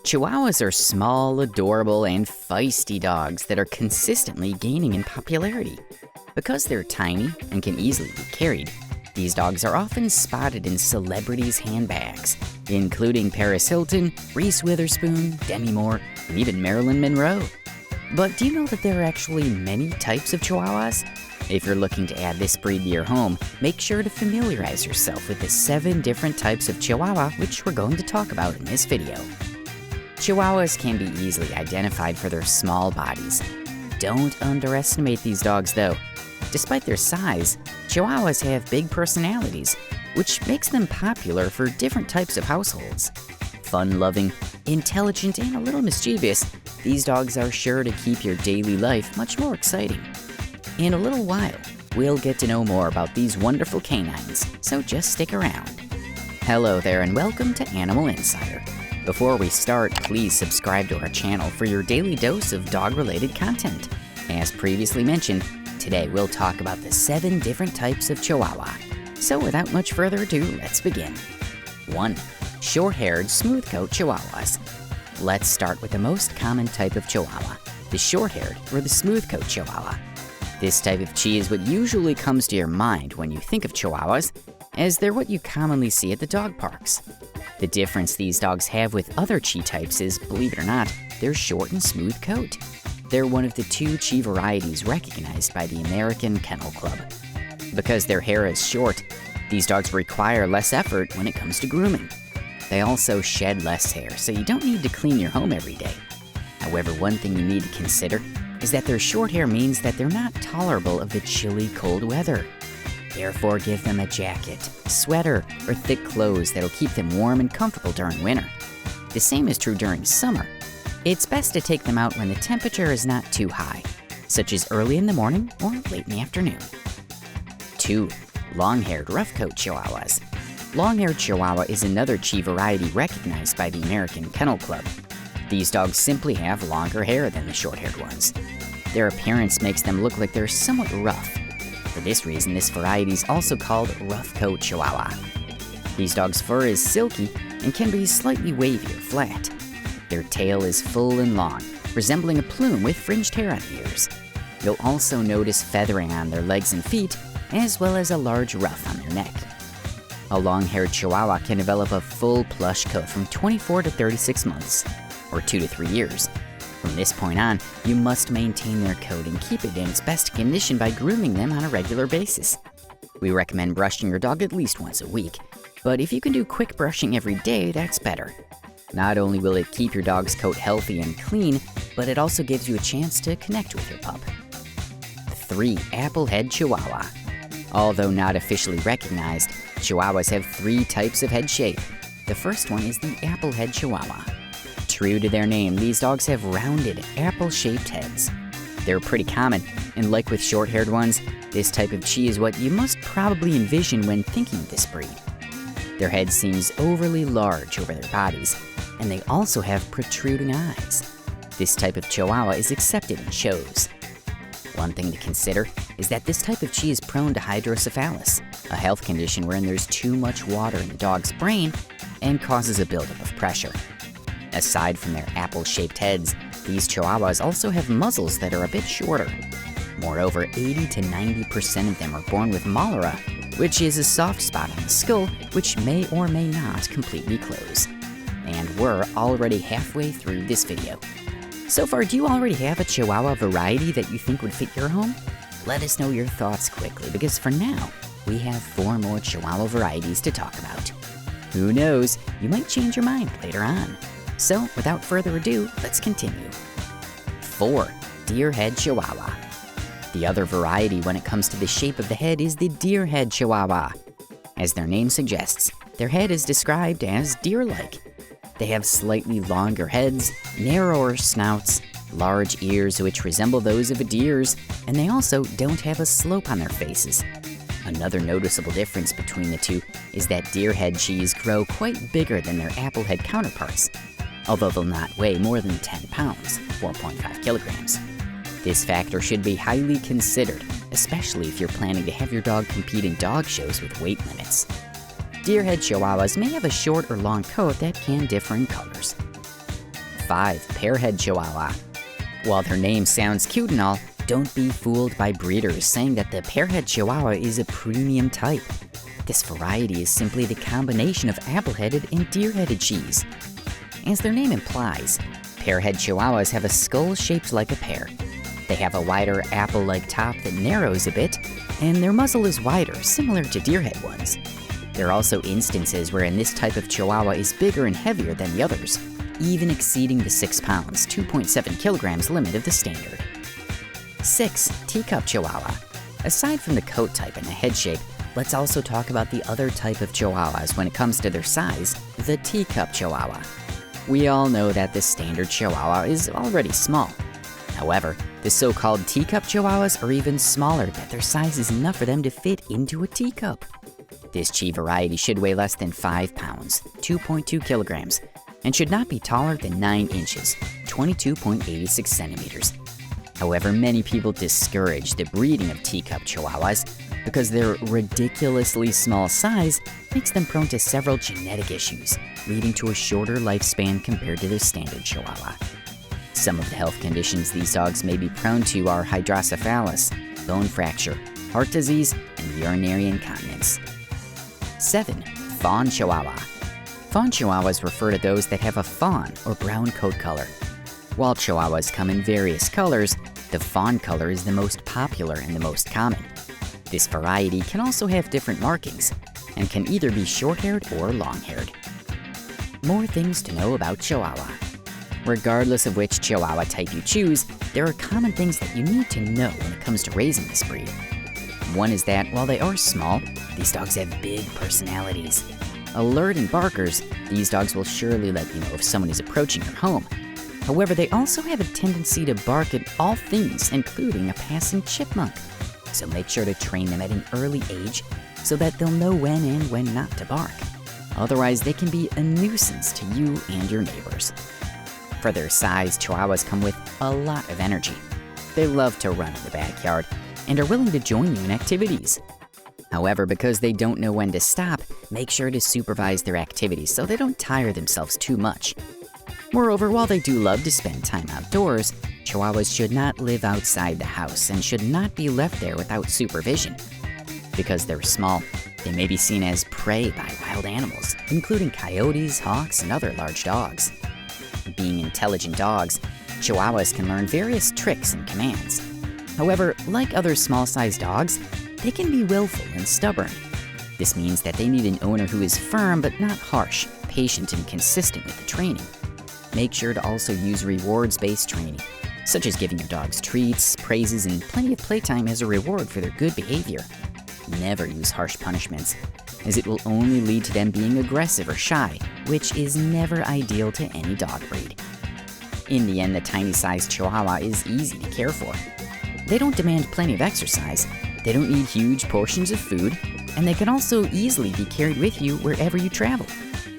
Chihuahuas are small, adorable, and feisty dogs that are consistently gaining in popularity. Because they're tiny and can easily be carried, these dogs are often spotted in celebrities' handbags, including Paris Hilton, Reese Witherspoon, Demi Moore, and even Marilyn Monroe. But do you know that there are actually many types of Chihuahuas? If you're looking to add this breed to your home, make sure to familiarize yourself with the 7 different types of Chihuahua which we're going to talk about in this video. Chihuahuas can be easily identified for their small bodies. Don't underestimate these dogs though. Despite their size, Chihuahuas have big personalities, which makes them popular for different types of households. Fun-loving, intelligent, and a little mischievous, these dogs are sure to keep your daily life much more exciting. In a little while, we'll get to know more about these wonderful canines, so just stick around. Hello there and welcome to Animal Insider. Before we start, please subscribe to our channel for your daily dose of dog-related content. As previously mentioned, today we'll talk about the 7 different types of Chihuahua. So without much further ado, let's begin. 1. Short-haired, smooth-coat Chihuahuas. Let's start with the most common type of Chihuahua, the short-haired or the smooth-coat Chihuahua. This type of Chi is what usually comes to your mind when you think of Chihuahuas, as they're what you commonly see at the dog parks. The difference these dogs have with other Chi types is, believe it or not, their short and smooth coat. They're one of the 2 Chi varieties recognized by the American Kennel Club. Because their hair is short, these dogs require less effort when it comes to grooming. They also shed less hair, so you don't need to clean your home every day. However, one thing you need to consider is that their short hair means that they're not tolerable of the chilly, cold weather. Therefore, give them a jacket, sweater, or thick clothes that'll keep them warm and comfortable during winter. The same is true during summer. It's best to take them out when the temperature is not too high, such as early in the morning or late in the afternoon. 2. Long-haired rough-coat Chihuahuas. Long-haired Chihuahua is another Chi variety recognized by the American Kennel Club. These dogs simply have longer hair than the short-haired ones. Their appearance makes them look like they're somewhat rough. For this reason, this variety is also called rough-coat Chihuahua. These dogs' fur is silky and can be slightly wavy or flat. Their tail is full and long, resembling a plume with fringed hair on the ears. You'll also notice feathering on their legs and feet, as well as a large ruff on their neck. A long-haired Chihuahua can develop a full plush coat from 24 to 36 months, or 2 to 3 years. From this point on, you must maintain their coat and keep it in its best condition by grooming them on a regular basis. We recommend brushing your dog at least once a week, but if you can do quick brushing every day, that's better. Not only will it keep your dog's coat healthy and clean, but it also gives you a chance to connect with your pup. 3. Applehead Chihuahua. Although not officially recognized, Chihuahuas have 3 types of head shape. The first one is the Applehead Chihuahua. True to their name, these dogs have rounded, apple-shaped heads. They're pretty common, and like with short-haired ones, this type of Chi is what you must probably envision when thinking of this breed. Their head seems overly large over their bodies, and they also have protruding eyes. This type of Chihuahua is accepted in shows. One thing to consider is that this type of Chi is prone to hydrocephalus, a health condition wherein there's too much water in the dog's brain and causes a buildup of pressure. Aside from their apple-shaped heads, these Chihuahuas also have muzzles that are a bit shorter. Moreover, 80 to 90% of them are born with molara, which is a soft spot on the skull which may or may not completely close. And we're already halfway through this video. So far, do you already have a Chihuahua variety that you think would fit your home? Let us know your thoughts quickly, because for now, we have 4 more Chihuahua varieties to talk about. Who knows, you might change your mind later on. So, without further ado, let's continue. 4. Deerhead Chihuahua. The other variety when it comes to the shape of the head is the Deerhead Chihuahua. As their name suggests, their head is described as deer-like. They have slightly longer heads, narrower snouts, large ears which resemble those of a deer's, and they also don't have a slope on their faces. Another noticeable difference between the 2 is that deerhead Chis grow quite bigger than their applehead counterparts, although they'll not weigh more than 10 pounds, 4.5 kilograms. This factor should be highly considered, especially if you're planning to have your dog compete in dog shows with weight limits. Deerhead Chihuahuas may have a short or long coat that can differ in colors. 5. Pearhead Chihuahua. While their name sounds cute and all, don't be fooled by breeders saying that the Pearhead Chihuahua is a premium type. This variety is simply the combination of apple-headed and deer-headed cheese. As their name implies, Pearhead Chihuahuas have a skull shaped like a pear. They have a wider apple-like top that narrows a bit, and their muzzle is wider, similar to deer-head ones. There are also instances wherein this type of Chihuahua is bigger and heavier than the others, even exceeding the 6 pounds, 2.7 kilograms limit of the standard. 6. Teacup Chihuahua. Aside from the coat type and the head shape, let's also talk about the other type of Chihuahuas when it comes to their size, the teacup Chihuahua. We all know that the standard Chihuahua is already small. However, the so-called teacup Chihuahuas are even smaller, that their size is enough for them to fit into a teacup. This Chi variety should weigh less than 5 pounds, 2.2 kilograms, and should not be taller than 9 inches, 22.86 centimeters. However, many people discourage the breeding of teacup Chihuahuas because their ridiculously small size makes them prone to several genetic issues, leading to a shorter lifespan compared to their standard Chihuahua. Some of the health conditions these dogs may be prone to are hydrocephalus, bone fracture, heart disease, and urinary incontinence. 7. Fawn Chihuahua. Fawn Chihuahuas refer to those that have a fawn or brown coat color. While Chihuahuas come in various colors, the fawn color is the most popular and the most common. This variety can also have different markings and can either be short-haired or long-haired. More things to know about Chihuahua. Regardless of which Chihuahua type you choose, there are common things that you need to know when it comes to raising this breed. One is that while they are small, these dogs have big personalities. Alert and barkers, these dogs will surely let you know if someone is approaching your home. However, they also have a tendency to bark at all things, including a passing chipmunk. So make sure to train them at an early age so that they'll know when and when not to bark. Otherwise, they can be a nuisance to you and your neighbors. For their size, Chihuahuas come with a lot of energy. They love to run in the backyard and are willing to join you in activities. However, because they don't know when to stop, make sure to supervise their activities so they don't tire themselves too much. Moreover, while they do love to spend time outdoors, Chihuahuas should not live outside the house and should not be left there without supervision. Because they're small, they may be seen as prey by wild animals, including coyotes, hawks, and other large dogs. Being intelligent dogs, Chihuahuas can learn various tricks and commands. However, like other small-sized dogs, they can be willful and stubborn. This means that they need an owner who is firm but not harsh, patient, and consistent with the training. Make sure to also use rewards-based training, such as giving your dogs treats, praises, and plenty of playtime as a reward for their good behavior. Never use harsh punishments, as it will only lead to them being aggressive or shy, which is never ideal to any dog breed. In the end, the tiny-sized Chihuahua is easy to care for. They don't demand plenty of exercise, they don't need huge portions of food, and they can also easily be carried with you wherever you travel.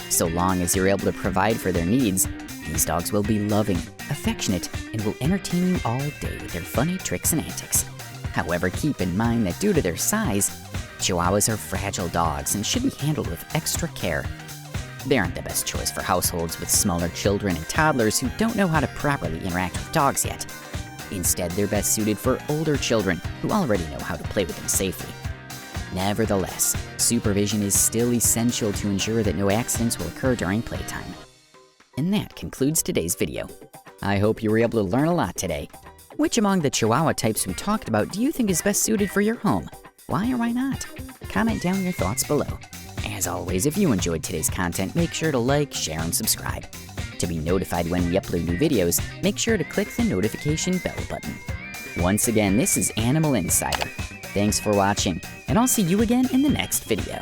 So long as you're able to provide for their needs, these dogs will be loving, affectionate, and will entertain you all day with their funny tricks and antics. However, keep in mind that due to their size, Chihuahuas are fragile dogs and should be handled with extra care. They aren't the best choice for households with smaller children and toddlers who don't know how to properly interact with dogs yet. Instead, they're best suited for older children who already know how to play with them safely. Nevertheless, supervision is still essential to ensure that no accidents will occur during playtime. And that concludes today's video. I hope you were able to learn a lot today. Which among the Chihuahua types we talked about do you think is best suited for your home? Why or why not? Comment down your thoughts below. As always, if you enjoyed today's content, make sure to like, share, and subscribe. To be notified when we upload new videos, make sure to click the notification bell button. Once again, this is Animal Insider. Thanks for watching, and I'll see you again in the next video.